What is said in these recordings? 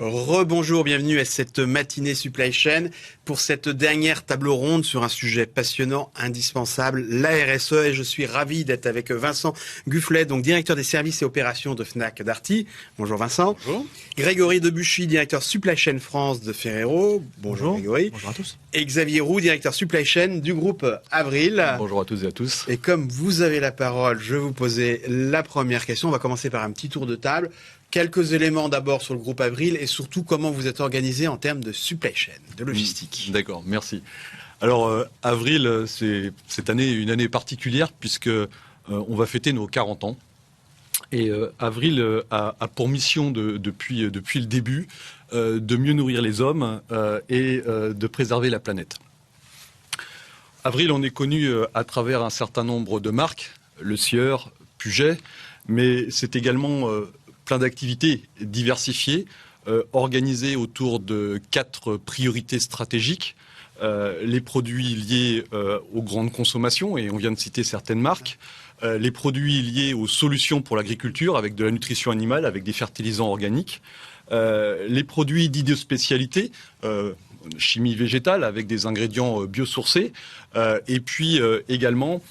Rebonjour, bienvenue à cette matinée Supply Chain pour cette dernière table ronde sur un sujet passionnant, indispensable, la RSE. Et je suis ravi d'être avec Vincent Gufflet, donc directeur des services et opérations de Fnac Darty. Bonjour Vincent. Bonjour. Grégory Debuchy, directeur Supply Chain France de Ferrero. Bonjour Grégory. Bonjour à tous. Et Xavier Roux, directeur Supply Chain du groupe Avril. Bonjour à tous et à tous. Et comme vous avez la parole, je vais vous poser la première question. On va commencer par un petit tour de table. Quelques éléments d'abord sur le groupe Avril et surtout comment vous êtes organisé en termes de supply chain, de logistique. D'accord, merci. Alors Avril, c'est cette année une année particulière puisque on va fêter nos 40 ans. Et Avril a pour mission depuis le début de mieux nourrir les hommes et de préserver la planète. Avril, on est connu à travers un certain nombre de marques, Le Sieur, Puget, mais c'est également plein d'activités diversifiées, organisées autour de 4 priorités stratégiques. Les produits liés aux grandes consommations, et on vient de citer certaines marques. Les produits liés aux solutions pour l'agriculture, avec de la nutrition animale, avec des fertilisants organiques. Les produits dits de spécialité, chimie végétale, avec des ingrédients biosourcés. Et puis également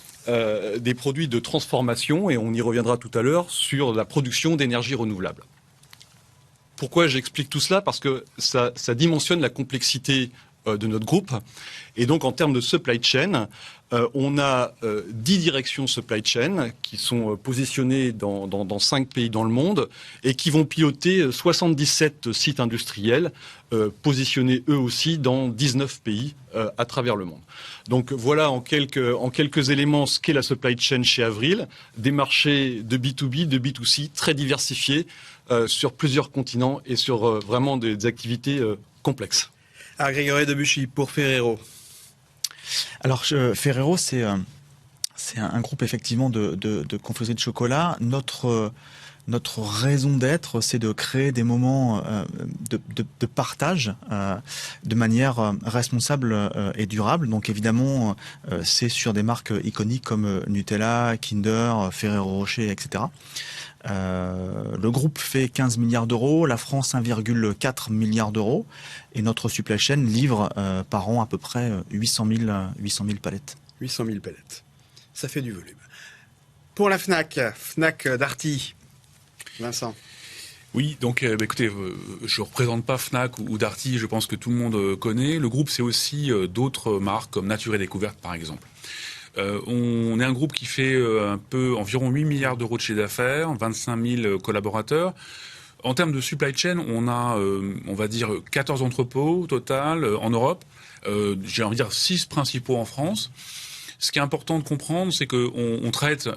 des produits de transformation, et on y reviendra tout à l'heure, sur la production d'énergie renouvelable. Pourquoi j'explique tout cela ? Parce que ça dimensionne la complexité de notre groupe. Et donc, en termes de supply chain, on a 10 directions supply chain qui sont positionnées dans 5 pays dans le monde et qui vont piloter 77 sites industriels positionnés eux aussi dans 19 pays à travers le monde. Donc voilà en quelques éléments ce qu'est la supply chain chez Avril, des marchés de B2B, de B2C très diversifiés sur plusieurs continents et sur vraiment des activités complexes. Alors Grégory Debuchy, pour Ferrero. Alors Ferrero, c'est un groupe effectivement de confiserie de chocolat. Notre raison d'être, c'est de créer des moments de partage de manière responsable et durable. Donc évidemment, c'est sur des marques iconiques comme Nutella, Kinder, Ferrero Rocher, etc. Le groupe fait 15 milliards d'euros, la France 1,4 milliard d'euros, et notre supply chain livre par an à peu près 800 000 palettes. 800 000 palettes. Ça fait du volume. Pour la Fnac Darty, Vincent. Oui, donc écoutez, je ne représente pas Fnac ou Darty, je pense que tout le monde connaît. Le groupe, c'est aussi d'autres marques comme Nature et Découverte, par exemple. On est un groupe qui fait environ 8 milliards d'euros de chiffre d'affaires, 25 000 collaborateurs. En termes de supply chain, on a, on va dire, 14 entrepôts au total en Europe. J'ai envie de dire 6 principaux en France. Ce qui est important de comprendre, c'est qu'on traite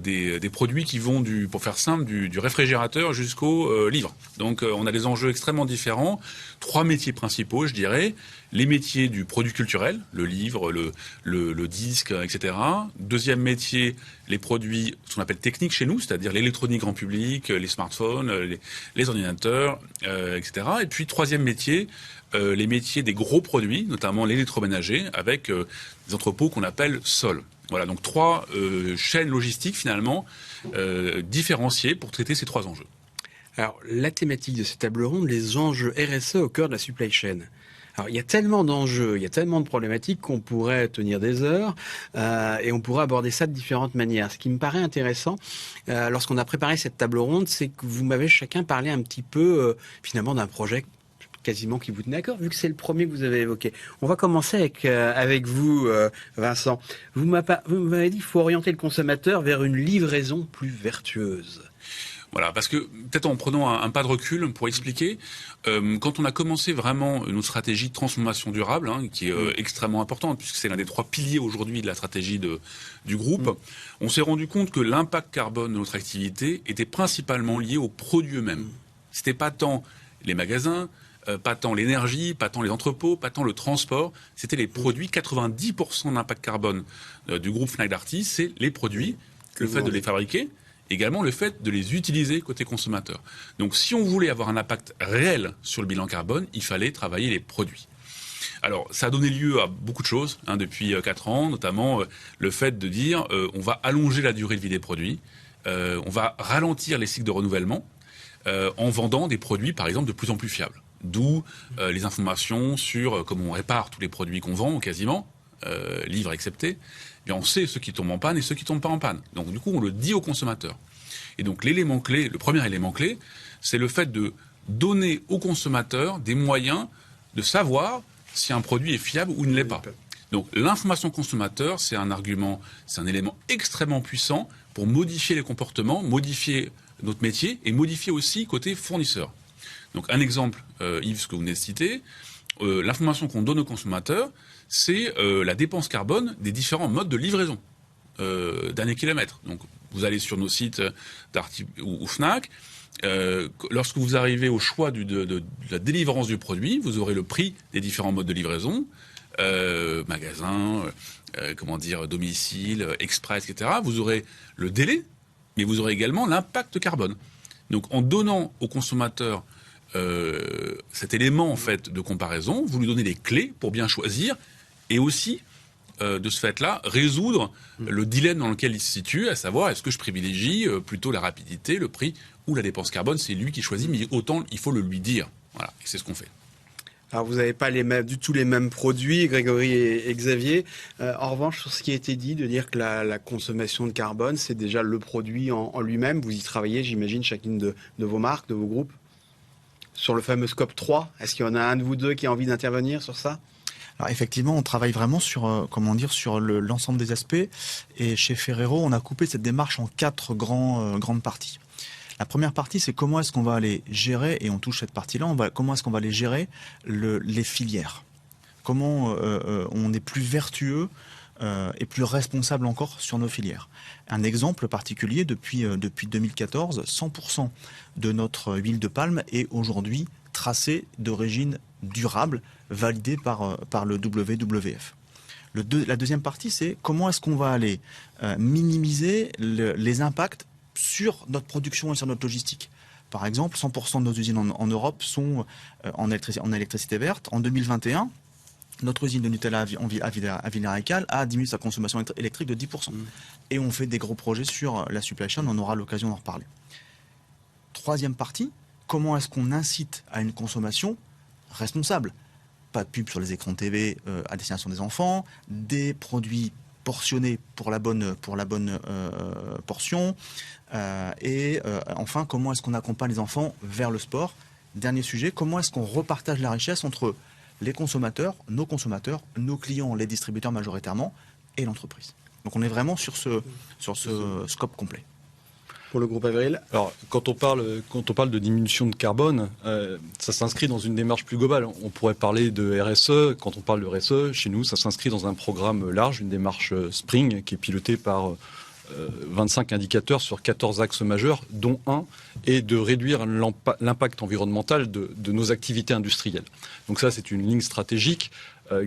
des produits qui vont pour faire simple, du réfrigérateur jusqu'au livre. Donc on a des enjeux extrêmement différents. 3 métiers principaux, je dirais. Les métiers du produit culturel, le livre, le disque, etc. Deuxième métier, les produits, ce qu'on appelle techniques chez nous, c'est-à-dire l'électronique grand public, les smartphones, les ordinateurs, etc. Et puis troisième métier, les métiers des gros produits, notamment l'électroménager, avec des entrepôts qu'on appelle sol. Voilà, donc 3 chaînes logistiques finalement différenciées pour traiter ces 3 enjeux. Alors, la thématique de cette table ronde, les enjeux RSE au cœur de la supply chain. Alors, il y a tellement d'enjeux, il y a tellement de problématiques qu'on pourrait tenir des heures et on pourrait aborder ça de différentes manières. Ce qui me paraît intéressant, lorsqu'on a préparé cette table ronde, c'est que vous m'avez chacun parlé un petit peu, finalement, d'un projet quasiment qui vous tenait à cœur, vu que c'est le premier que vous avez évoqué. On va commencer avec vous, Vincent. Vous m'avez dit qu'il faut orienter le consommateur vers une livraison plus vertueuse. Voilà, parce que peut-être en prenant un pas de recul pour expliquer, quand on a commencé vraiment notre stratégie de transformation durable, qui est extrêmement importante, puisque c'est l'un des 3 piliers aujourd'hui de la stratégie du groupe, on s'est rendu compte que l'impact carbone de notre activité était principalement lié aux produits eux-mêmes. C'était pas tant les magasins, pas tant l'énergie, pas tant les entrepôts, pas tant le transport, c'était les produits. 90% de l'impact carbone du groupe Fnac Darty, c'est les produits, le fait de les fabriquer, également le fait de les utiliser côté consommateur. Donc si on voulait avoir un impact réel sur le bilan carbone, il fallait travailler les produits. Alors ça a donné lieu à beaucoup de choses depuis 4 ans, notamment le fait de dire on va allonger la durée de vie des produits, on va ralentir les cycles de renouvellement, en vendant des produits, par exemple, de plus en plus fiables. D'où les informations sur comment on répare tous les produits qu'on vend, quasiment, livres exceptés. Eh bien, on sait ceux qui tombent en panne et ceux qui tombent pas en panne. Donc, du coup, on le dit aux consommateurs. Et donc, l'élément clé, le premier élément clé, c'est le fait de donner aux consommateurs des moyens de savoir si un produit est fiable ou ne l'est pas. Donc, l'information consommateur, c'est un argument, c'est un élément extrêmement puissant pour modifier les comportements, modifier notre métier et modifier aussi côté fournisseur. Donc, un exemple, Yves, ce que vous venez de citer, l'information qu'on donne aux consommateurs, c'est la dépense carbone des différents modes de livraison dernier kilomètre. Donc, vous allez sur nos sites Darty ou Fnac. Lorsque vous arrivez au choix de la délivrance du produit, vous aurez le prix des différents modes de livraison, magasin, domicile, express, etc. Vous aurez le délai, mais vous aurez également l'impact carbone. Donc, en donnant aux consommateurs cet élément en fait de comparaison, vous lui donnez les clés pour bien choisir et aussi de ce fait-là résoudre le dilemme dans lequel il se situe, à savoir est-ce que je privilégie plutôt la rapidité, le prix ou la dépense carbone. C'est lui qui choisit, mais autant il faut le lui dire. Voilà, et c'est ce qu'on fait. Alors vous n'avez pas du tout les mêmes produits, Grégory et Xavier. En revanche, sur ce qui a été dit, de dire que la consommation de carbone, c'est déjà le produit en lui-même. Vous y travaillez, j'imagine, chacune de vos marques, de vos groupes. Sur le fameux Scope 3, est-ce qu'il y en a un de vous deux qui a envie d'intervenir sur ça ? Alors effectivement, on travaille vraiment sur, sur l'ensemble des aspects. Et chez Ferrero, on a coupé cette démarche en 4 grandes parties. La première partie, c'est comment est-ce qu'on va aller gérer, et on touche cette partie-là, comment est-ce qu'on va aller gérer les filières. Comment on est plus vertueux et plus responsable encore sur nos filières. Un exemple particulier, depuis 2014, 100% de notre huile de palme est aujourd'hui tracée d'origine durable, validée par le WWF. La deuxième partie, c'est comment est-ce qu'on va aller minimiser les impacts sur notre production et sur notre logistique. Par exemple, 100% de nos usines en Europe sont en électricité verte. En 2021, notre usine de Nutella à Villers-Récal a diminué sa consommation électrique de 10%. Et on fait des gros projets sur la supply chain, on aura l'occasion d'en reparler. Troisième partie, comment est-ce qu'on incite à une consommation responsable ? Pas de pub sur les écrans TV à destination des enfants, des produits portionnés pour la bonne portion. Enfin, comment est-ce qu'on accompagne les enfants vers le sport ? Dernier sujet, comment est-ce qu'on repartage la richesse entre les consommateurs, nos clients, les distributeurs majoritairement, et l'entreprise. Donc on est vraiment sur ce scope complet. Pour le groupe Avril ? Alors, quand on parle de diminution de carbone, ça s'inscrit dans une démarche plus globale. On pourrait parler de RSE. Quand on parle de RSE, chez nous, ça s'inscrit dans un programme large, une démarche Spring, qui est pilotée par 25 indicateurs sur 14 axes majeurs, dont un est de réduire l'impact environnemental de nos activités industrielles. Donc ça, c'est une ligne stratégique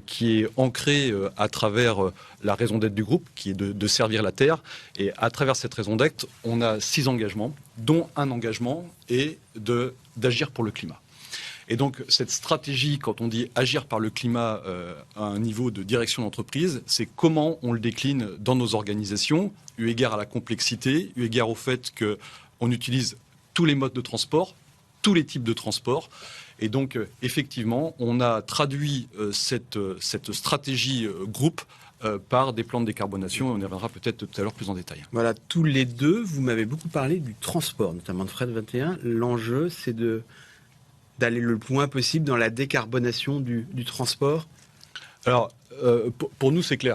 qui est ancrée à travers la raison d'être du groupe, qui est de servir la Terre. Et à travers cette raison d'être, on a 6 engagements, dont un engagement est d'agir pour le climat. Et donc, cette stratégie, quand on dit agir par le climat à un niveau de direction d'entreprise, c'est comment on le décline dans nos organisations, eu égard à la complexité, eu égard au fait qu'on utilise tous les modes de transport, tous les types de transport. Et donc, effectivement, on a traduit cette stratégie groupe par des plans de décarbonation. On y reviendra peut-être tout à l'heure plus en détail. Voilà, tous les deux, vous m'avez beaucoup parlé du transport, notamment de Fred 21. L'enjeu, c'est d'aller le plus loin possible dans la décarbonation du transport. Alors, pour nous, c'est clair.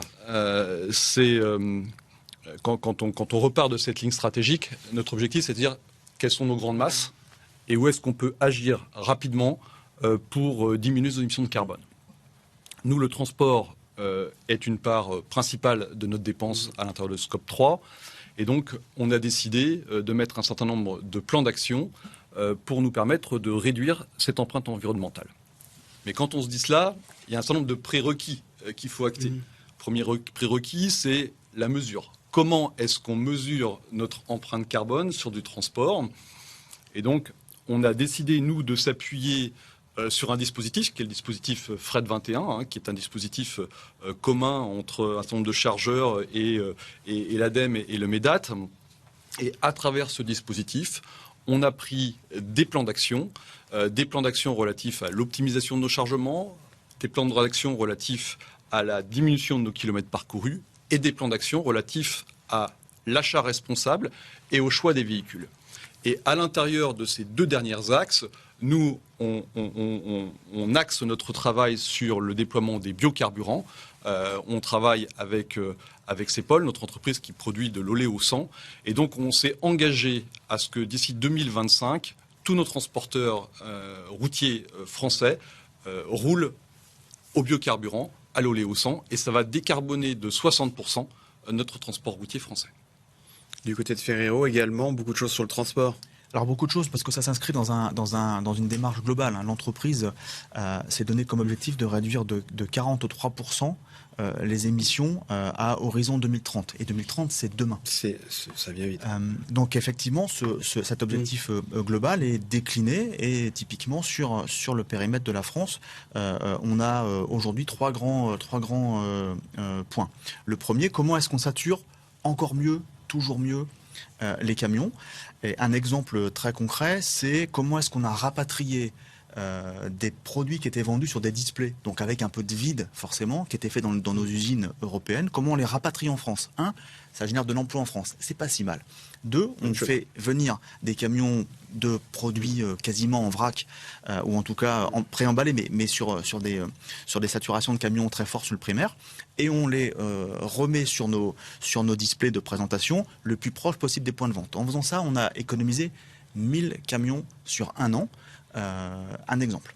Quand on repart de cette ligne stratégique, notre objectif, c'est de dire quelles sont nos grandes masses et où est-ce qu'on peut agir rapidement pour diminuer nos émissions de carbone. Nous, le transport est une part principale de notre dépense à l'intérieur de Scope 3. Et donc, on a décidé de mettre un certain nombre de plans d'action pour nous permettre de réduire cette empreinte environnementale. Mais quand on se dit cela, il y a un certain nombre de prérequis qu'il faut acter. Premier prérequis, c'est la mesure. Comment est-ce qu'on mesure notre empreinte carbone sur du transport ? Et donc, on a décidé, nous, de s'appuyer sur un dispositif, qui est le dispositif Fred 21, qui est un dispositif commun entre un certain nombre de chargeurs et l'ADEME et le MEDAT. Et à travers ce dispositif, on a pris des plans d'action relatifs à l'optimisation de nos chargements, des plans d'action relatifs à la diminution de nos kilomètres parcourus et des plans d'action relatifs à l'achat responsable et au choix des véhicules. Et à l'intérieur de ces deux derniers axes, nous, on axe notre travail sur le déploiement des biocarburants. On travaille avec Cepol, notre entreprise qui produit de l'oléo 100. Et donc, on s'est engagé à ce que d'ici 2025, tous nos transporteurs routiers français roulent au biocarburant, à l'oléo 100. Et ça va décarboner de 60% notre transport routier français. Du côté de Ferrero également, beaucoup de choses sur le transport. Alors beaucoup de choses parce que ça s'inscrit dans une démarche globale. L'entreprise s'est donné comme objectif de réduire de 43% les émissions à horizon 2030. Et 2030, c'est demain. Ça vient vite. Donc effectivement, cet objectif global est décliné et typiquement sur le périmètre de la France, on a aujourd'hui trois grands points. Le premier, comment est-ce qu'on sature encore mieux, toujours mieux les camions. Et un exemple très concret, c'est comment est-ce qu'on a rapatrié des produits qui étaient vendus sur des displays, donc avec un peu de vide forcément, qui étaient faits dans nos usines européennes, comment on les rapatrie en France. Ça génère de l'emploi en France, c'est pas si mal. 2, on fait venir des camions de produits quasiment en vrac, ou en tout cas préemballés, mais sur des saturations de camions très fortes sur le primaire, et on les remet sur nos displays de présentation le plus proche possible des points de vente. En faisant ça, on a économisé 1000 camions sur un an. Un exemple.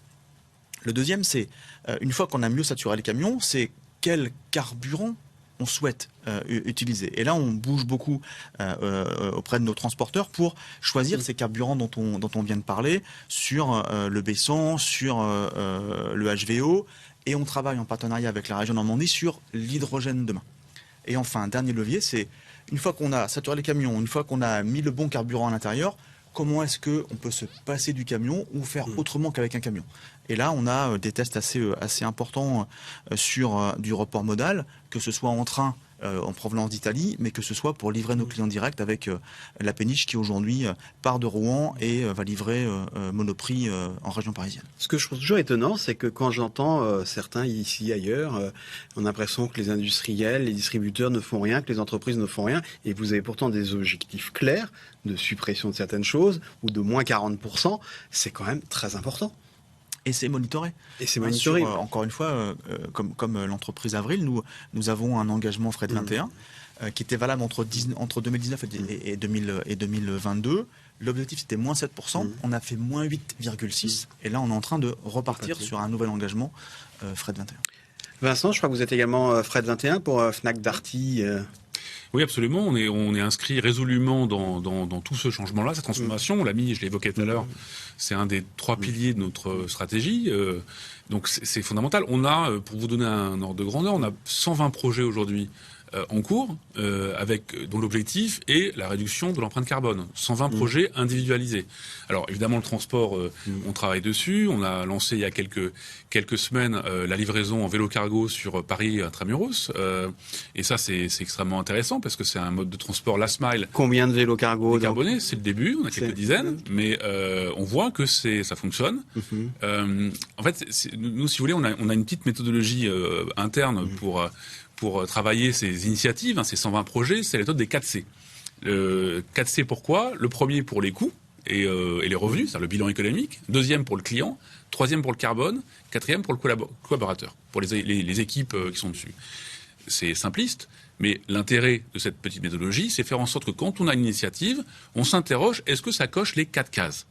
Le deuxième, c'est, une fois qu'on a mieux saturé les camions, c'est quel carburant on souhaite utiliser. Et là, on bouge beaucoup auprès de nos transporteurs pour choisir ces carburants dont on vient de parler, sur le B100, sur le HVO, et on travaille en partenariat avec la région Normandie sur l'hydrogène demain. Et enfin, un dernier levier, c'est une fois qu'on a saturé les camions, une fois qu'on a mis le bon carburant à l'intérieur, comment est-ce qu'on peut se passer du camion ou faire autrement qu'avec un camion. Et là, on a des tests assez importants sur du report modal, que ce soit en train en provenance d'Italie, mais que ce soit pour livrer nos clients directs avec la péniche qui aujourd'hui part de Rouen et va livrer Monoprix en région parisienne. Ce que je trouve toujours étonnant, c'est que quand j'entends certains ici, ailleurs, on a l'impression que les industriels, les distributeurs ne font rien, que les entreprises ne font rien, et vous avez pourtant des objectifs clairs de suppression de certaines choses, ou de moins 40%, c'est quand même très important. Et c'est monitoré. Encore une fois, comme l'entreprise Avril, nous avons un engagement Fret 21 qui était valable entre 2019 et 2022. L'objectif, c'était moins 7%. On a fait moins 8,6%. Et là, on est en train de repartir sur un nouvel engagement Fret 21. Vincent, je crois que vous êtes également Fret 21 pour Fnac Darty. Oui, absolument. On est inscrit résolument dans tout ce changement-là, cette transformation. On l'a mis, je l'évoquais tout à l'heure, c'est un des 3 piliers de notre stratégie. Donc c'est fondamental. On a, pour vous donner un ordre de grandeur, on a 120 projets aujourd'hui en cours, dont l'objectif est la réduction de l'empreinte carbone. 120 projets individualisés. Alors évidemment, le transport, on travaille dessus. On a lancé il y a quelques semaines la livraison en vélo cargo sur Paris Intramuros. Et ça, c'est extrêmement intéressant parce que c'est un mode de transport last mile. Combien de vélos cargo décarbonés? C'est le début, on a quelques dizaines, mais on voit que ça fonctionne. En fait, nous, si vous voulez, on a une petite méthodologie interne pour travailler ces initiatives, ces 120 projets, c'est la méthode des 4C. 4C pourquoi? Le premier pour les coûts et les revenus, c'est-à-dire le bilan économique. Deuxième pour le client. Troisième pour le carbone. Quatrième pour le collaborateur, pour les équipes qui sont dessus. C'est simpliste, mais l'intérêt de cette petite méthodologie, c'est faire en sorte que quand on a une initiative, on s'interroge, est-ce que ça coche les 4 cases?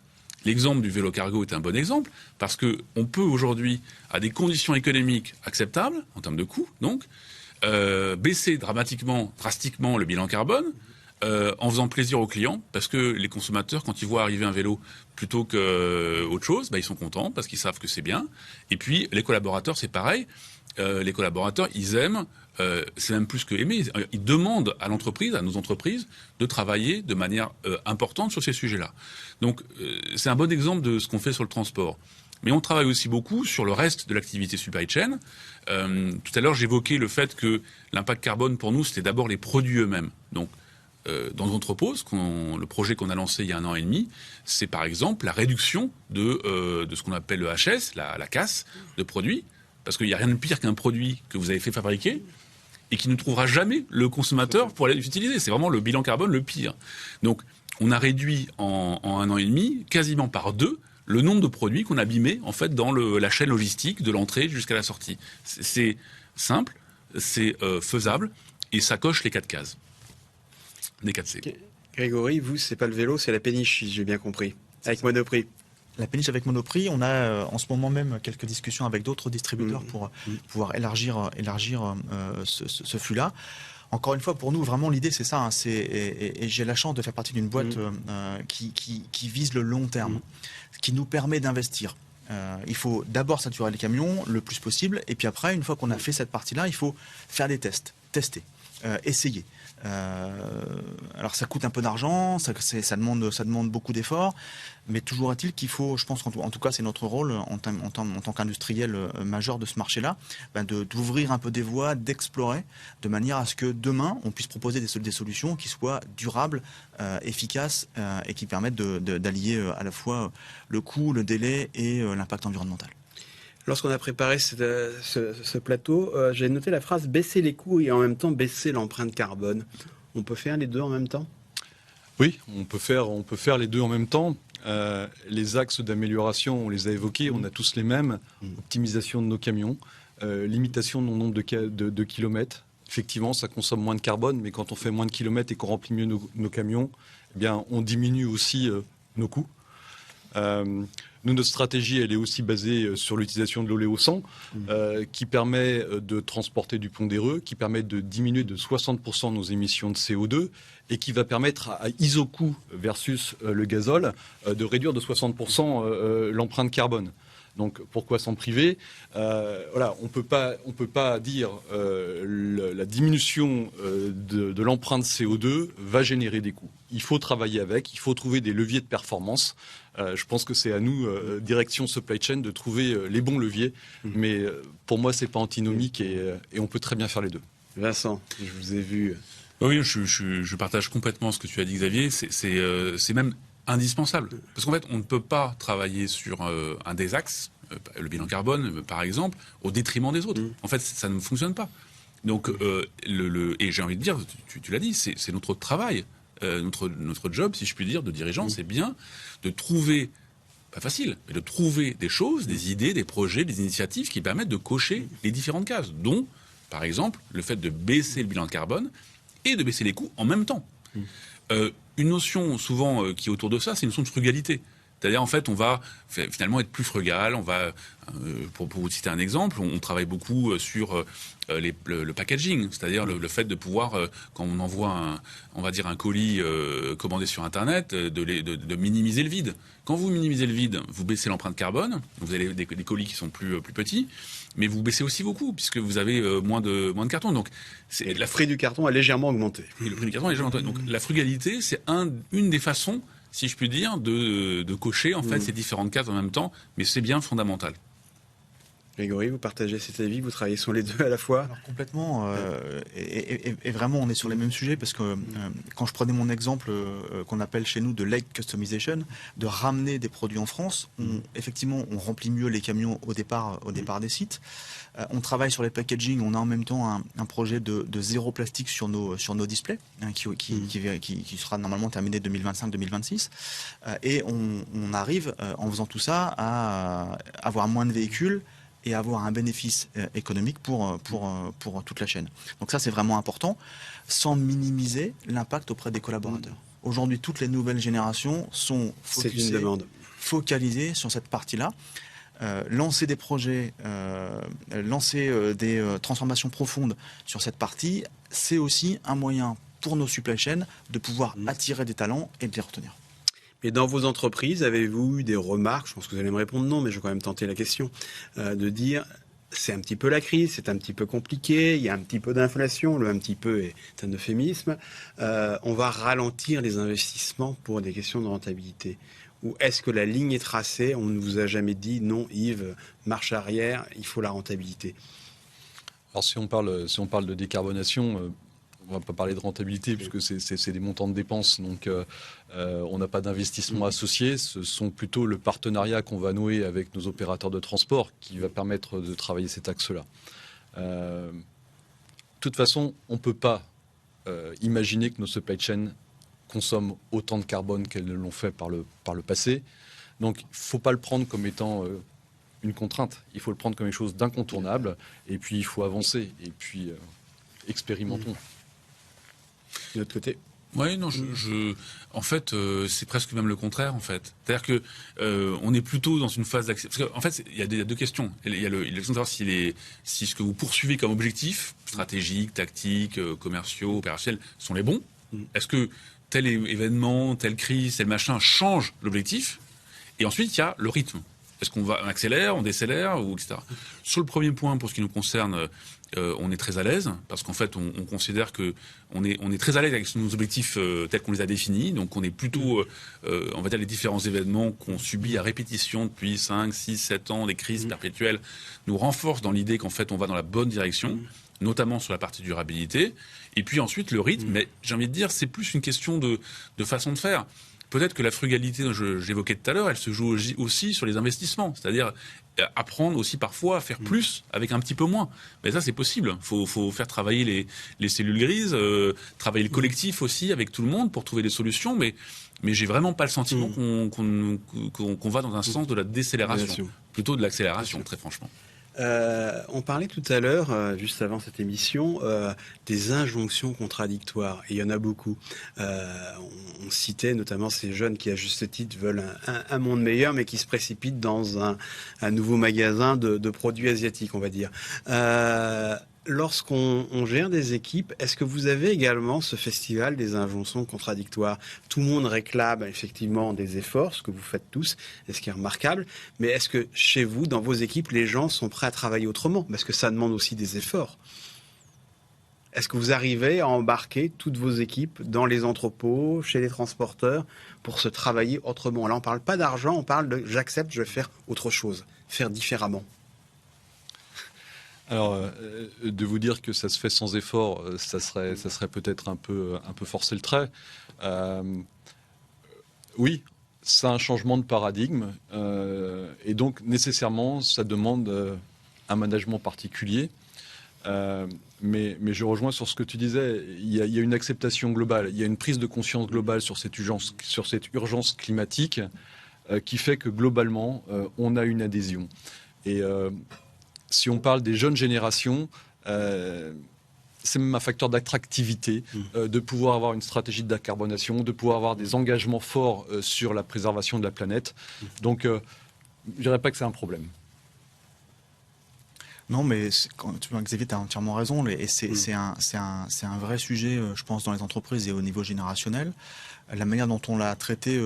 L'exemple du vélo cargo est un bon exemple, parce qu'on peut aujourd'hui, à des conditions économiques acceptables, en termes de coûts, donc, baisser drastiquement le bilan carbone en faisant plaisir aux clients, parce que les consommateurs, quand ils voient arriver un vélo plutôt qu'autre chose, ils sont contents parce qu'ils savent que c'est bien. Et puis les collaborateurs, c'est pareil. Les collaborateurs, ils aiment, c'est même plus que aimer, ils demandent à l'entreprise, à nos entreprises, de travailler de manière importante sur ces sujets-là. Donc c'est un bon exemple de ce qu'on fait sur le transport. Mais on travaille aussi beaucoup sur le reste de l'activité supply chain. Tout à l'heure, j'évoquais le fait que l'impact carbone, pour nous, c'était d'abord les produits eux-mêmes. Donc, dans nos entrepôts, le projet qu'on a lancé il y a 1 an et demi, c'est par exemple la réduction de ce qu'on appelle le HS, la casse de produits, parce qu'il n'y a rien de pire qu'un produit que vous avez fait fabriquer et qui ne trouvera jamais le consommateur pour aller l'utiliser. C'est vraiment le bilan carbone le pire. Donc, on a réduit en 1 an et demi, quasiment par 2, le nombre de produits qu'on abîmait en fait dans la chaîne logistique de l'entrée jusqu'à la sortie. C'est simple, c'est faisable et ça coche les 4 cases. Les 4C. Okay. Grégory, vous, c'est pas le vélo, c'est la péniche, si j'ai bien compris, avec Monoprix. La péniche avec Monoprix, on a en ce moment même quelques discussions avec d'autres distributeurs pour pouvoir élargir ce flux-là. Encore une fois, pour nous, vraiment, l'idée, c'est ça. Hein, et j'ai la chance de faire partie d'une boîte qui vise le long terme, qui nous permet d'investir. Il faut d'abord saturer les camions le plus possible, et puis après, une fois qu'on a fait cette partie-là, il faut faire des tests, tester, essayer. Alors ça coûte un peu d'argent, ça demande beaucoup d'efforts, mais toujours est-il qu'il faut, je pense qu'en tout cas c'est notre rôle en tant qu'industriel majeur de ce marché-là, d'ouvrir un peu des voies, d'explorer, de manière à ce que demain on puisse proposer des solutions qui soient durables, efficaces et qui permettent d'allier à la fois le coût, le délai et l'impact environnemental. Lorsqu'on a préparé ce plateau, j'ai noté la phrase « baisser les coûts et en même temps baisser l'empreinte carbone ». On peut faire les deux en même temps ? Oui, on peut faire les deux en même temps. Les axes d'amélioration, on les a évoqués, on a tous les mêmes. Optimisation de nos camions, limitation de nombre de kilomètres. Effectivement, ça consomme moins de carbone, mais quand on fait moins de kilomètres et qu'on remplit mieux nos camions, eh bien, on diminue aussi nos coûts. Nous, notre stratégie, elle est aussi basée sur l'utilisation de l'oléosan, qui permet de transporter du pondéreux, qui permet de diminuer de 60% nos émissions de CO2 et qui va permettre à isocoût versus le gazole de réduire de 60% l'empreinte carbone. Donc pourquoi s'en priver ? Voilà, on peut pas dire la diminution de l'empreinte CO2 va générer des coûts. Il faut travailler avec, il faut trouver des leviers de performance. Je pense que c'est à nous, direction supply chain, de trouver les bons leviers. Mais pour moi, c'est pas antinomique et on peut très bien faire les deux. Vincent, je vous ai vu. Oui, je partage complètement ce que tu as dit, Xavier. C'est même indispensable. Parce qu'en fait, on ne peut pas travailler sur un des axes, le bilan carbone, par exemple, au détriment des autres. En fait, ça ne fonctionne pas. Donc, et j'ai envie de dire, tu l'as dit, c'est notre travail, notre job, si je puis dire, de dirigeant, c'est bien de trouver, pas facile, mais de trouver des choses, des idées, des projets, des initiatives qui permettent de cocher les différentes cases, dont, par exemple, le fait de baisser le bilan carbone et de baisser les coûts en même temps. Une notion souvent qui est autour de ça, c'est une notion de frugalité. C'est-à-dire, en fait, on va finalement être plus frugal. On va, pour vous citer un exemple, on travaille beaucoup sur le packaging, c'est-à-dire le fait de pouvoir, quand on envoie un colis commandé sur Internet, de minimiser le vide. Quand vous minimisez le vide, vous baissez l'empreinte carbone. Vous avez des colis qui sont plus petits, mais vous baissez aussi vos coûts puisque vous avez moins de carton. Donc, le prix du carton a légèrement augmenté. Et le prix du carton a légèrement augmenté. Donc, la frugalité, c'est une des façons, si je puis dire, de cocher en fait ces différentes cases en même temps, mais c'est bien fondamental. Grégory, vous partagez cet avis, vous travaillez sur les deux à la fois. Alors, complètement, et vraiment on est sur les mêmes sujets parce que quand je prenais mon exemple qu'on appelle chez nous de late customization, de ramener des produits en France, effectivement on remplit mieux les camions au départ des sites. On travaille sur les packaging, on a en même temps un projet de zéro plastique sur nos displays qui sera normalement terminé 2025-2026 et on arrive en faisant tout ça à avoir moins de véhicules et avoir un bénéfice économique pour toute la chaîne. Donc ça, c'est vraiment important, sans minimiser l'impact auprès des collaborateurs. Aujourd'hui, toutes les nouvelles générations sont focalisées sur cette partie-là. Lancer des projets, lancer des transformations profondes sur cette partie, c'est aussi un moyen pour nos supply chains de pouvoir attirer des talents et de les retenir. Et dans vos entreprises, avez-vous eu des remarques, je pense que vous allez me répondre non, mais je vais quand même tenter la question, de dire c'est un petit peu la crise, c'est un petit peu compliqué, il y a un petit peu d'inflation, le un petit peu est un euphémisme, on va ralentir les investissements pour des questions de rentabilité. Ou est-ce que la ligne est tracée, on ne vous a jamais dit non Yves, marche arrière, il faut la rentabilité? Alors si on parle de décarbonation, on va pas parler de rentabilité puisque c'est des montants de dépenses, donc on n'a pas d'investissement associé. Ce sont plutôt le partenariat qu'on va nouer avec nos opérateurs de transport qui va permettre de travailler cet axe-là. De toute façon, on ne peut pas imaginer que nos supply chains consomment autant de carbone qu'elles ne l'ont fait par le passé. Donc, il ne faut pas le prendre comme étant une contrainte. Il faut le prendre comme quelque chose d'incontournable. Et puis, il faut avancer. Et puis, expérimentons. De l'autre côté. Oui, non, en fait, c'est presque même le contraire, en fait. C'est-à-dire que on est plutôt dans une phase d'accès. Parce qu'en fait, il y a deux questions. Il y a la question de savoir si ce que vous poursuivez comme objectif, stratégique, tactique, commerciaux, opérationnels, sont les bons. Est-ce que tel événement, telle crise, tel machin change l'objectif? Et ensuite, il y a le rythme. Est-ce qu'on accélère, on décélère, ou etc. Sur le premier point, pour ce qui nous concerne, on est très à l'aise, parce qu'en fait, on considère que on est très à l'aise avec nos objectifs tels qu'on les a définis. Donc, on est plutôt, on va dire, les différents événements qu'on subit à répétition depuis 5, 6, 7 ans, des crises perpétuelles, nous renforcent dans l'idée qu'en fait, on va dans la bonne direction, notamment sur la partie durabilité. Et puis ensuite, le rythme, mais j'ai envie de dire, c'est plus une question de façon de faire. Peut-être que la frugalité dont j'évoquais tout à l'heure, elle se joue aussi sur les investissements. C'est-à-dire apprendre aussi parfois à faire plus avec un petit peu moins. Mais ça, c'est possible. Faut faire travailler les cellules grises, travailler le collectif aussi avec tout le monde pour trouver des solutions. Mais j'ai vraiment pas le sentiment qu'on va dans un sens de la décélération, plutôt de l'accélération, très franchement. On parlait tout à l'heure, juste avant cette émission, des injonctions contradictoires. Et il y en a beaucoup. On citait notamment ces jeunes qui, à juste titre, veulent un monde meilleur, mais qui se précipitent dans un nouveau magasin de produits asiatiques, on va dire. Lorsqu'on gère des équipes, est-ce que vous avez également ce festival des injonctions contradictoires? Tout le monde réclame effectivement des efforts, ce que vous faites tous, et ce qui est remarquable. Mais est-ce que chez vous, dans vos équipes, les gens sont prêts à travailler autrement? Parce que ça demande aussi des efforts. Est-ce que vous arrivez à embarquer toutes vos équipes dans les entrepôts, chez les transporteurs, pour se travailler autrement? Là, on ne parle pas d'argent, on parle de j'accepte, je vais faire autre chose, faire différemment. Alors, de vous dire que ça se fait sans effort, ça serait peut-être un peu forcer le trait. Oui, c'est un changement de paradigme, et donc nécessairement, ça demande un management particulier. Mais je rejoins sur ce que tu disais. Il y a une acceptation globale, il y a une prise de conscience globale sur cette urgence climatique qui fait que globalement, on a une adhésion. Et si on parle des jeunes générations, c'est même un facteur d'attractivité de pouvoir avoir une stratégie de décarbonation, de pouvoir avoir des engagements forts sur la préservation de la planète. Donc, je ne dirais pas que c'est un problème. Non, mais Xavier, tu as entièrement raison. Et c'est un vrai sujet, je pense, dans les entreprises et au niveau générationnel. La manière dont on l'a traité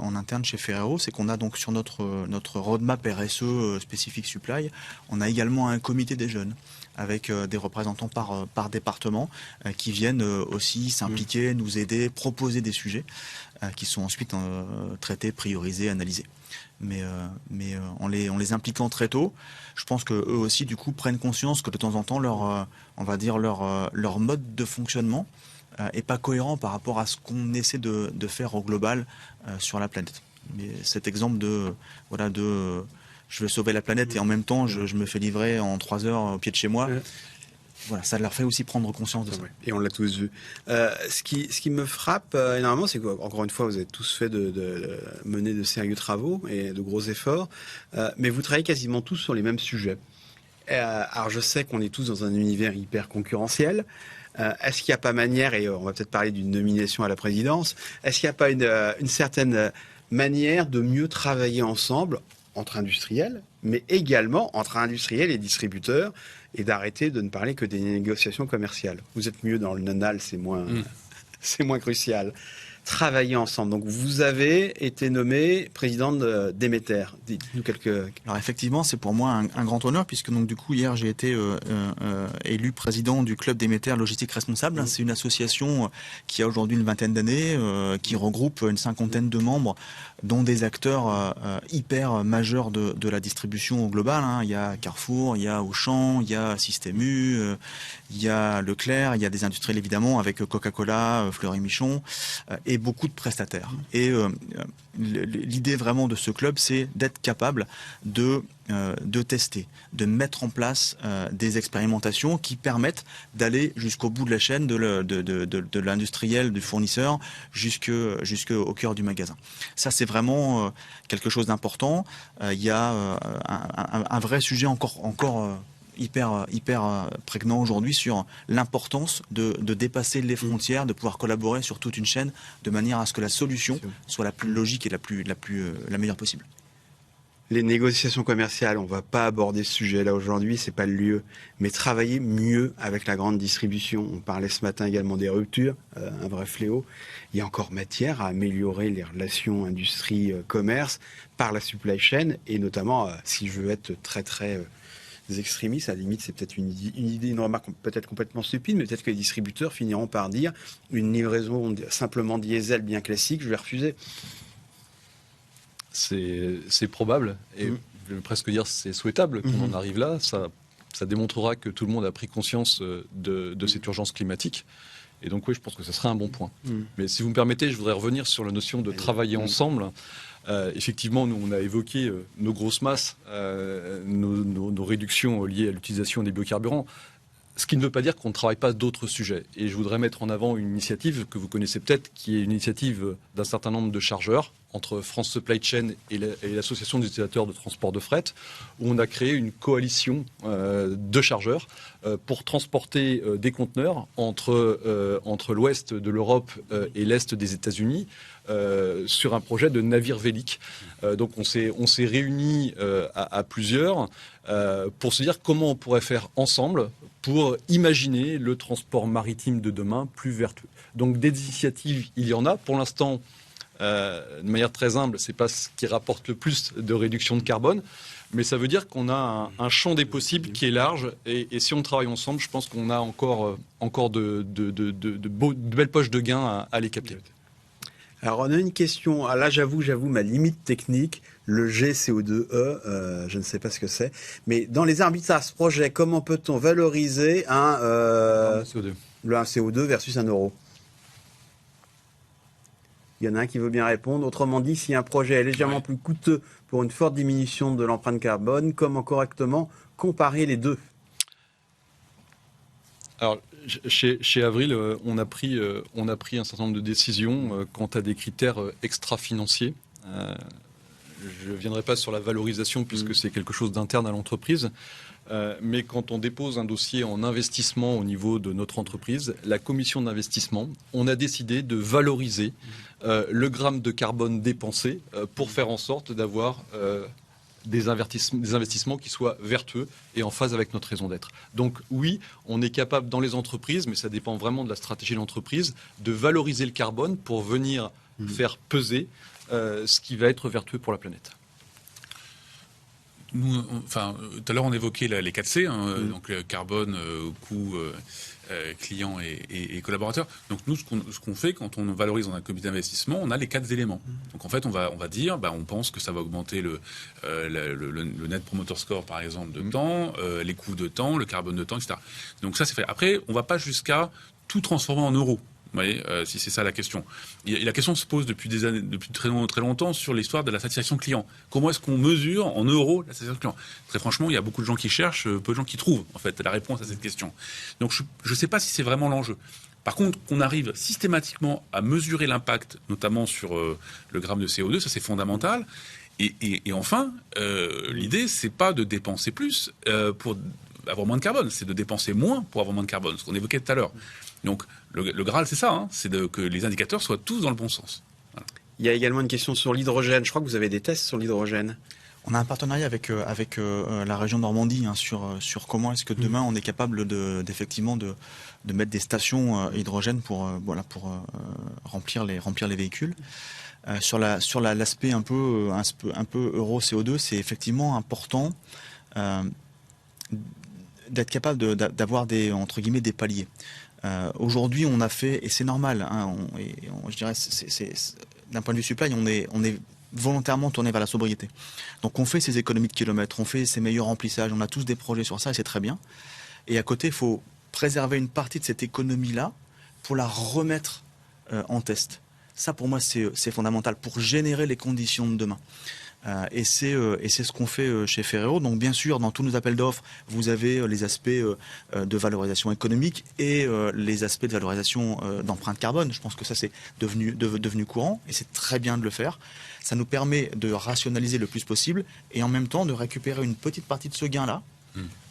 en interne chez Ferrero, c'est qu'on a donc sur notre roadmap RSE spécifique supply, on a également un comité des jeunes avec des représentants par département qui viennent aussi s'impliquer, nous aider, proposer des sujets qui sont ensuite traités, priorisés, analysés. Mais en les impliquant très tôt, je pense que eux aussi du coup prennent conscience que de temps en temps leur mode de fonctionnement est pas cohérent par rapport à ce qu'on essaie de faire au global sur la planète. Mais cet exemple de je veux sauver la planète et en même temps je me fais livrer en 3 heures au pied de chez moi. Voilà, ça leur fait aussi prendre conscience de ça. Et on l'a tous vu. Ce qui me frappe énormément, c'est qu'encore une fois, vous avez tous fait mener de sérieux travaux et de gros efforts, mais vous travaillez quasiment tous sur les mêmes sujets. Alors je sais qu'on est tous dans un univers hyper concurrentiel. Est-ce qu'il n'y a pas manière, et on va peut-être parler d'une nomination à la présidence, est-ce qu'il n'y a pas une certaine manière de mieux travailler ensemble entre industriels, mais également entre industriels et distributeurs, et d'arrêter de ne parler que des négociations commerciales? Vous êtes mieux dans le nonal, c'est moins crucial. travailler ensemble. Donc vous avez été nommé président d'Emeter. Dites-nous quelques... Alors effectivement, c'est pour moi un grand honneur, puisque donc du coup hier j'ai été élu président du club d'Emeter Logistique Responsable. C'est une association qui a aujourd'hui une vingtaine d'années, qui regroupe une cinquantaine de membres, dont des acteurs hyper majeurs de la distribution globale. Il y a Carrefour, il y a Auchan, il y a Système U, il y a Leclerc, il y a des industriels évidemment avec Coca-Cola, Fleury-Michon et beaucoup de prestataires. Et l'idée vraiment de ce club, c'est d'être capable de tester, de mettre en place des expérimentations qui permettent d'aller jusqu'au bout de la chaîne de l'industriel, du fournisseur, jusqu'au cœur du magasin. Ça, c'est vraiment quelque chose d'important. Il y a un vrai sujet encore hyper prégnant aujourd'hui sur l'importance de dépasser les frontières, de pouvoir collaborer sur toute une chaîne de manière à ce que la solution soit la plus logique et la meilleure possible. Les négociations commerciales, on va pas aborder ce sujet-là aujourd'hui, c'est pas le lieu. Mais travailler mieux avec la grande distribution. On parlait ce matin également des ruptures, un vrai fléau. Il y a encore matière à améliorer les relations industrie-commerce par la supply chain et notamment, si je veux être très extrémistes, à la limite c'est peut-être une remarque peut-être complètement stupide, mais peut-être que les distributeurs finiront par dire une livraison simplement diesel bien classique, je vais refuser. C'est probable, et je vais presque dire c'est souhaitable qu'on en arrive là. Ça démontrera que tout le monde a pris conscience de cette urgence climatique. Et donc oui, je pense que ce serait un bon point. Mais si vous me permettez, je voudrais revenir sur la notion de travailler ensemble. Effectivement, nous, on a évoqué nos grosses masses, nos réductions liées à l'utilisation des biocarburants. Ce qui ne veut pas dire qu'on ne travaille pas d'autres sujets. Et je voudrais mettre en avant une initiative que vous connaissez peut-être, qui est une initiative d'un certain nombre de chargeurs, entre France Supply Chain et l'Association des utilisateurs de transport de fret, où on a créé une coalition de chargeurs pour transporter des conteneurs entre l'ouest de l'Europe et l'est des États-Unis sur un projet de navire vélique. Donc on s'est réunis à plusieurs pour se dire comment on pourrait faire ensemble pour imaginer le transport maritime de demain plus vertueux. Donc des initiatives, il y en a. Pour l'instant, de manière très humble, c'est pas ce qui rapporte le plus de réduction de carbone, mais ça veut dire qu'on a un champ des possibles qui est large, et si on travaille ensemble, je pense qu'on a encore de belles poches de gains à les capter. Alors on a une question, là j'avoue ma limite technique, le GCO2E, je ne sais pas ce que c'est, mais dans les arbitrages projets, comment peut-on valoriser le 1 CO2 versus 1 euro? Il y en a un qui veut bien répondre. Autrement dit, si un projet est légèrement plus coûteux pour une forte diminution de l'empreinte carbone, comment correctement comparer les deux? Alors, chez Avril, on a pris un certain nombre de décisions quant à des critères extra-financiers. Je ne viendrai pas sur la valorisation puisque c'est quelque chose d'interne à l'entreprise. Mais quand on dépose un dossier en investissement au niveau de notre entreprise, la commission d'investissement, on a décidé de valoriser le gramme de carbone dépensé pour faire en sorte d'avoir des investissements qui soient vertueux et en phase avec notre raison d'être. Donc oui, on est capable dans les entreprises, mais ça dépend vraiment de la stratégie de l'entreprise, de valoriser le carbone pour venir faire peser ce qui va être vertueux pour la planète. Nous, tout à l'heure, on évoquait les 4 C, donc carbone, coût, client et collaborateur. Donc nous, ce qu'on fait quand on valorise dans un comité d'investissement, on a les 4 éléments. Donc en fait, on va dire, on pense que ça va augmenter le net promoter score, par exemple, de temps, les coûts de temps, le carbone de temps, etc. Donc ça, c'est fait. Après, on va pas jusqu'à tout transformer en euros. Vous voyez, si c'est ça la question. Et la question se pose depuis des années, depuis très longtemps sur l'histoire de la satisfaction client. Comment est-ce qu'on mesure en euros la satisfaction client? Très franchement, il y a beaucoup de gens qui cherchent, peu de gens qui trouvent en fait la réponse à cette question. Donc je ne sais pas si c'est vraiment l'enjeu. Par contre, qu'on arrive systématiquement à mesurer l'impact, notamment sur le gramme de CO2, ça c'est fondamental. Et enfin, l'idée c'est pas de dépenser plus pour avoir moins de carbone, c'est de dépenser moins pour avoir moins de carbone, ce qu'on évoquait tout à l'heure. Donc le Graal, c'est ça, c'est que les indicateurs soient tous dans le bon sens. Voilà. Il y a également une question sur l'hydrogène. Je crois que vous avez des tests sur l'hydrogène. On a un partenariat avec la région Normandie sur comment est-ce que demain on est capable d'effectivement de mettre des stations hydrogène pour remplir les véhicules. Sur l'aspect un peu euro CO2, c'est effectivement important d'être capable d'avoir entre guillemets des paliers. Aujourd'hui, on a fait, et c'est normal, hein, je dirais, d'un point de vue supply, on est volontairement tourné vers la sobriété. Donc on fait ces économies de kilomètres, on fait ces meilleurs remplissages, on a tous des projets sur ça et c'est très bien. Et à côté, il faut préserver une partie de cette économie-là pour la remettre en test. Ça, pour moi, c'est fondamental pour générer les conditions de demain. Et c'est ce qu'on fait chez Ferrero. Donc bien sûr, dans tous nos appels d'offres, vous avez les aspects de valorisation économique et les aspects de valorisation d'empreinte carbone. Je pense que ça, c'est devenu courant et c'est très bien de le faire. Ça nous permet de rationaliser le plus possible et en même temps de récupérer une petite partie de ce gain-là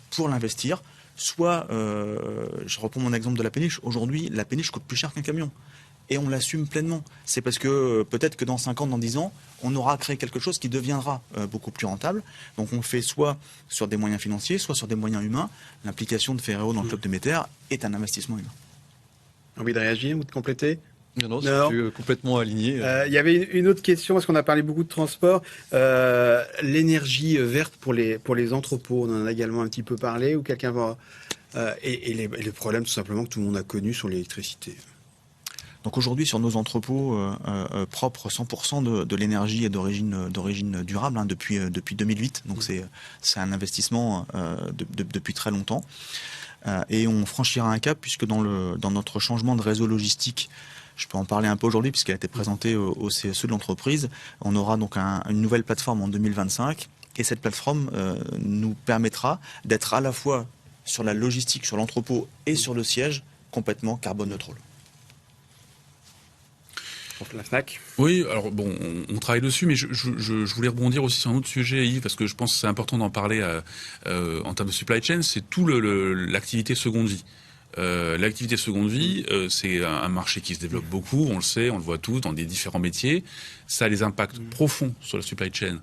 pour l'investir. Soit, je reprends mon exemple de la péniche, aujourd'hui, la péniche coûte plus cher qu'un camion. Et on l'assume pleinement. C'est parce que peut-être que dans 5 ans, dans 10 ans, on aura créé quelque chose qui deviendra beaucoup plus rentable. Donc on le fait soit sur des moyens financiers, soit sur des moyens humains. L'implication de Ferrero dans le club de Méter est un investissement humain. Envie de réagir ou de compléter ? Non, je suis complètement aligné. Il y avait une autre question, parce qu'on a parlé beaucoup de transport. L'énergie verte pour les entrepôts, on en a également un petit peu parlé, ou quelqu'un va... et le problème tout simplement que tout le monde a connu sur l'électricité. Donc aujourd'hui, sur nos entrepôts propres, 100% de l'énergie est d'origine durable depuis 2008. Donc c'est un investissement depuis très longtemps. Et on franchira un cap puisque dans notre changement de réseau logistique, je peux en parler un peu aujourd'hui puisqu'elle a été présentée au CSE de l'entreprise, on aura donc une nouvelle plateforme en 2025 et cette plateforme nous permettra d'être à la fois sur la logistique, sur l'entrepôt et sur le siège complètement carbone neutre. La FNAC. Oui, alors bon, on travaille dessus, mais je voulais rebondir aussi sur un autre sujet, Yves, parce que je pense que c'est important d'en parler en termes de supply chain, c'est tout l'activité seconde vie. L'activité seconde vie, c'est un marché qui se développe beaucoup, on le sait, on le voit tous dans des différents métiers. Ça a des impacts profonds sur la supply chain.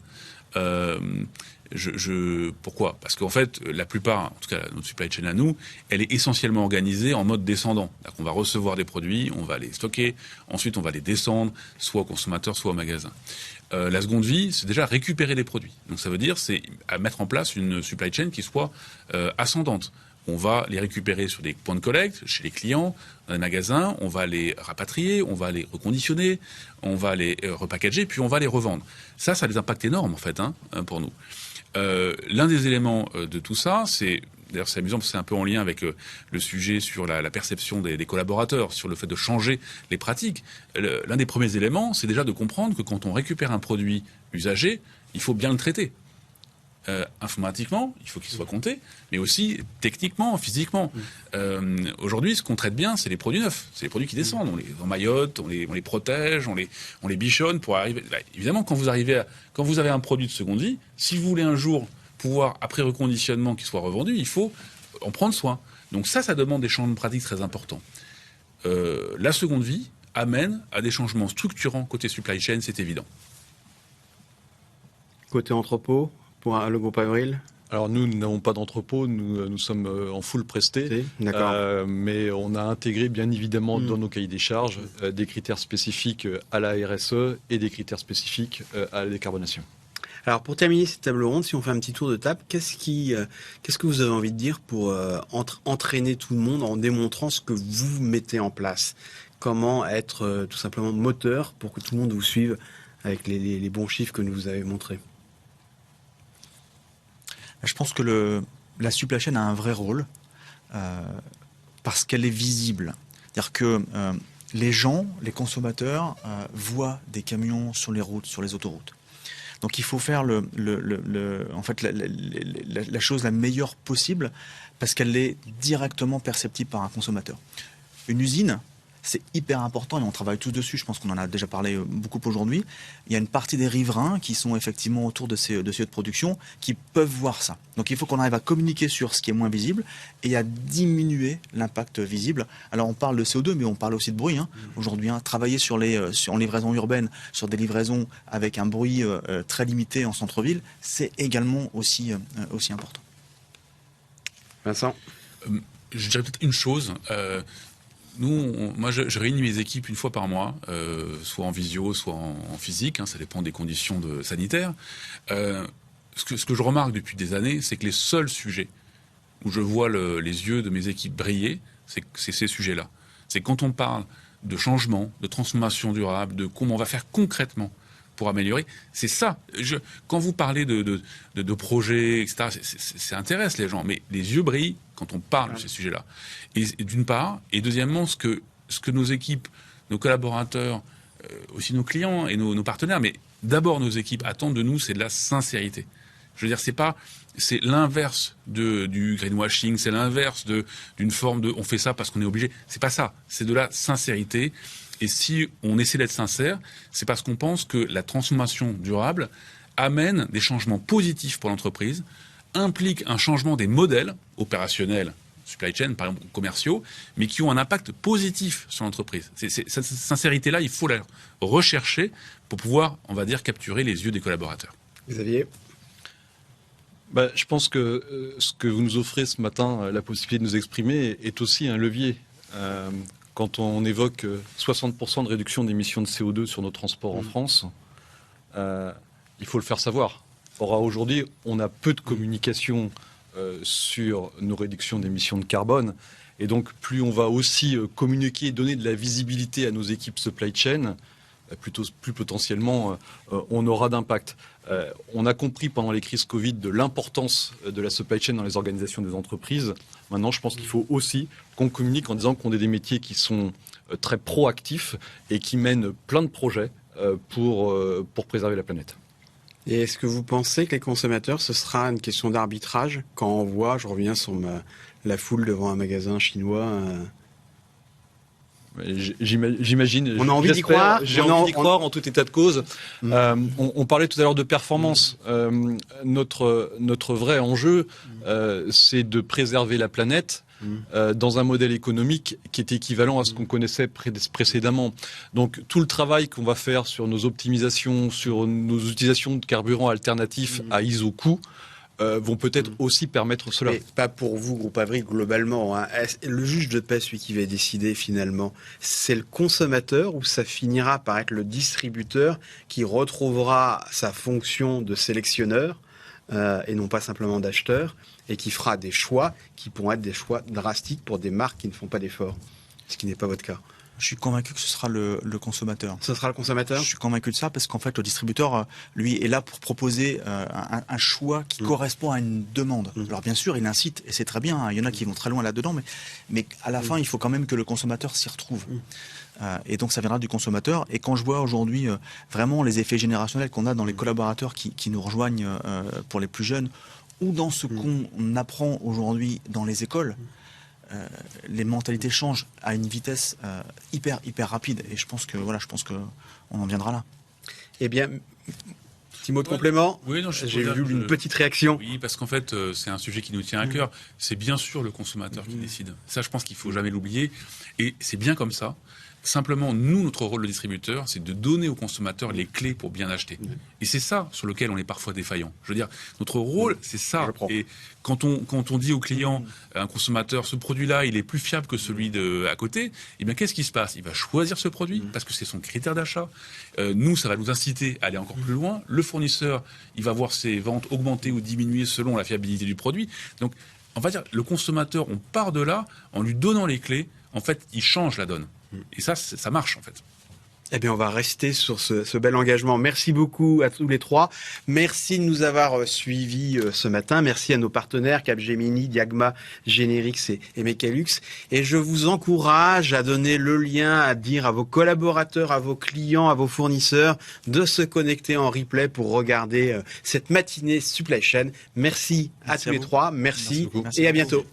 Pourquoi ? Parce qu'en fait, la plupart, en tout cas notre supply chain à nous, elle est essentiellement organisée en mode descendant. On va recevoir des produits, on va les stocker, ensuite on va les descendre, soit au consommateur, soit au magasin. La seconde vie, c'est déjà récupérer des produits. Donc ça veut dire, c'est à mettre en place une supply chain qui soit ascendante. On va les récupérer sur des points de collecte, chez les clients, dans les magasins, on va les rapatrier, on va les reconditionner, on va les repackager, puis on va les revendre. Ça a des impacts énormes, en fait, pour nous. L'un des éléments de tout ça, d'ailleurs c'est amusant parce que c'est un peu en lien avec le sujet sur la perception des collaborateurs, sur le fait de changer les pratiques. L'un des premiers éléments, c'est déjà de comprendre que quand on récupère un produit usagé, il faut bien le traiter. Informatiquement, il faut qu'il soit compté, mais aussi techniquement, physiquement. Aujourd'hui, ce qu'on traite bien, c'est les produits neufs. C'est les produits qui descendent. On les emmaillote, on les protège, on les bichonne pour arriver... Là, évidemment, quand vous avez un produit de seconde vie, si vous voulez un jour pouvoir, après reconditionnement, qu'il soit revendu, il faut en prendre soin. Donc ça demande des changements de pratiques très importants. La seconde vie amène à des changements structurants côté supply chain, c'est évident. Côté entrepôt pour le groupe Avril. Alors nous n'avons pas d'entrepôt, nous sommes en full presté, mais on a intégré bien évidemment dans nos cahiers des charges des critères spécifiques à la RSE et des critères spécifiques à la décarbonation. Alors pour terminer cette table ronde, si on fait un petit tour de table, qu'est-ce que vous avez envie de dire pour entraîner tout le monde en démontrant ce que vous mettez en place ? Comment être tout simplement moteur pour que tout le monde vous suive avec les bons chiffres que vous avez montrés ? Je pense que la supply chain a un vrai rôle parce qu'elle est visible. C'est-à-dire que les gens, les consommateurs, voient des camions sur les routes, sur les autoroutes. Donc il faut faire en fait, la chose la meilleure possible parce qu'elle est directement perceptible par un consommateur. Une usine, c'est hyper important et on travaille tous dessus. Je pense qu'on en a déjà parlé beaucoup aujourd'hui. Il y a une partie des riverains qui sont effectivement autour de ces lieux de production qui peuvent voir ça. Donc il faut qu'on arrive à communiquer sur ce qui est moins visible et à diminuer l'impact visible. Alors on parle de CO2, mais on parle aussi de bruit. Aujourd'hui, travailler sur livraison urbaine, sur des livraisons avec un bruit très limité en centre-ville, c'est également aussi important. Vincent ? Je dirais peut-être une chose. Moi, je réunis mes équipes une fois par mois, soit en visio, soit en physique. Ça dépend des conditions sanitaires. Ce que je remarque depuis des années, c'est que les seuls sujets où je vois les yeux de mes équipes briller, c'est ces sujets-là. C'est quand on parle de changement, de transformation durable, de comment on va faire concrètement pour améliorer. C'est ça. Quand vous parlez de projets, etc., ça intéresse les gens, mais les yeux brillent quand on parle de ces sujets-là. Et d'une part, et deuxièmement, ce que nos équipes, nos collaborateurs, aussi nos clients et nos partenaires, mais d'abord nos équipes attendent de nous, c'est de la sincérité. Je veux dire, c'est l'inverse du greenwashing, c'est l'inverse d'une forme de on fait ça parce qu'on est obligé. C'est pas ça. C'est de la sincérité. Et si on essaie d'être sincère, c'est parce qu'on pense que la transformation durable amène des changements positifs pour l'entreprise, implique un changement des modèles opérationnels, supply chain, par exemple, commerciaux, mais qui ont un impact positif sur l'entreprise. Cette sincérité-là, il faut la rechercher pour pouvoir, on va dire, capturer les yeux des collaborateurs. Xavier ? Je pense que ce que vous nous offrez ce matin, la possibilité de nous exprimer, est aussi un levier. Quand on évoque 60% de réduction d'émissions de CO2 sur nos transports en France, il faut le faire savoir. Or, aujourd'hui, on a peu de communication sur nos réductions d'émissions de carbone. Et donc, plus on va aussi communiquer et donner de la visibilité à nos équipes supply chain, plus potentiellement on aura d'impact. On a compris pendant les crises Covid de l'importance de la supply chain dans les organisations des entreprises. Maintenant, je pense qu'il faut aussi qu'on communique en disant qu'on a des métiers qui sont très proactifs et qui mènent plein de projets pour préserver la planète. Et est-ce que vous pensez que les consommateurs, ce sera une question d'arbitrage quand on voit, je reviens sur la foule devant un magasin chinois J'imagine. On a envie d'y croire. J'ai envie d'y croire en tout état de cause. On parlait tout à l'heure de performance. Notre vrai enjeu, c'est de préserver la planète dans un modèle économique qui est équivalent à ce qu'on connaissait précédemment. Donc tout le travail qu'on va faire sur nos optimisations, sur nos utilisations de carburants alternatifs à iso-coût, vont peut-être aussi permettre cela. Mais pas pour vous, Groupe Avril, globalement. Le juge de paix, celui qui va décider finalement, c'est le consommateur ou ça finira par être le distributeur qui retrouvera sa fonction de sélectionneur et non pas simplement d'acheteur et qui fera des choix qui pourront être des choix drastiques pour des marques qui ne font pas d'efforts, ce qui n'est pas votre cas. Je suis convaincu que ce sera le consommateur. Ce sera le consommateur ? Je suis convaincu de ça parce qu'en fait, le distributeur, lui, est là pour proposer un choix qui correspond à une demande. Alors bien sûr, il incite, et c'est très bien, il y en a qui vont très loin là-dedans, mais à la fin, il faut quand même que le consommateur s'y retrouve. Et donc ça viendra du consommateur. Et quand je vois aujourd'hui vraiment les effets générationnels qu'on a dans les collaborateurs qui nous rejoignent pour les plus jeunes, ou dans ce qu'on apprend aujourd'hui dans les écoles, les mentalités changent à une vitesse hyper rapide et je pense que on en viendra là. Eh bien, petit mot de complément. Oui, non, j'ai vu une petite réaction. Oui, parce qu'en fait, c'est un sujet qui nous tient à cœur. C'est bien sûr le consommateur qui décide. Ça, je pense qu'il faut jamais l'oublier. Et c'est bien comme ça. Simplement, nous, notre rôle de distributeur, c'est de donner aux consommateurs les clés pour bien acheter. Et c'est ça sur lequel on est parfois défaillant. Je veux dire, notre rôle, c'est ça. Et quand on dit au client, à un consommateur, ce produit-là, il est plus fiable que celui à côté, eh bien, qu'est-ce qui se passe ? Il va choisir ce produit parce que c'est son critère d'achat. Nous, ça va nous inciter à aller encore plus loin. Le fournisseur, il va voir ses ventes augmenter ou diminuer selon la fiabilité du produit. Donc, on va dire, le consommateur, on part de là, en lui donnant les clés, en fait, il change la donne. Et ça marche en fait. Eh bien, on va rester sur ce bel engagement. Merci beaucoup à tous les trois. Merci de nous avoir suivis ce matin. Merci à nos partenaires Capgemini, Diagma, Generix et Mecalux. Et je vous encourage à donner le lien, à dire à vos collaborateurs, à vos clients, à vos fournisseurs de se connecter en replay pour regarder cette matinée Supply Chain. Merci à tous les trois. Merci et à bientôt.